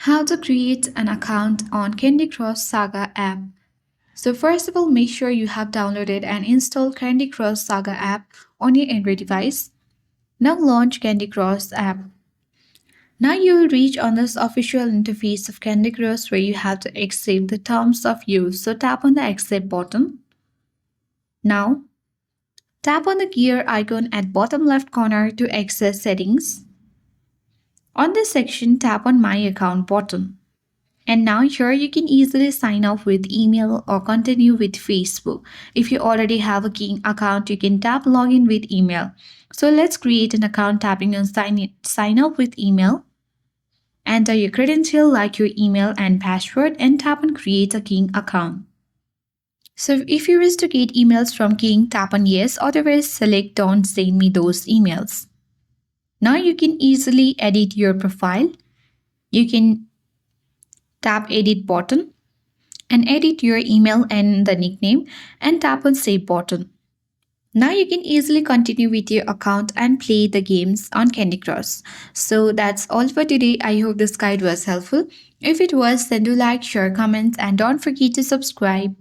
How to create an account on Candy Crush Saga app. So first of all, make sure you have downloaded and installed Candy Crush Saga app on your Android device. Now launch Candy Crush app. Now you will reach on this official interface of Candy Crush where you have to accept the terms of use. So tap on the accept button. Now tap on the gear icon at bottom left corner to access settings. On this section, tap on My Account button. And now here you can easily sign up with email or continue with Facebook. If you already have a King account, you can tap login with email. So let's create an account tapping on sign up with email. Enter your credential like your email and password and tap on create a King account. So if you wish to get emails from King, tap on yes, otherwise select don't send me those emails. Now you can easily edit your profile. You can tap edit button and edit your email and the nickname and tap on save button. Now you can easily continue with your account and play the games on Candy Crush. So that's all for today. I hope this guide was helpful. If it was, then do like, share, comment and don't forget to subscribe.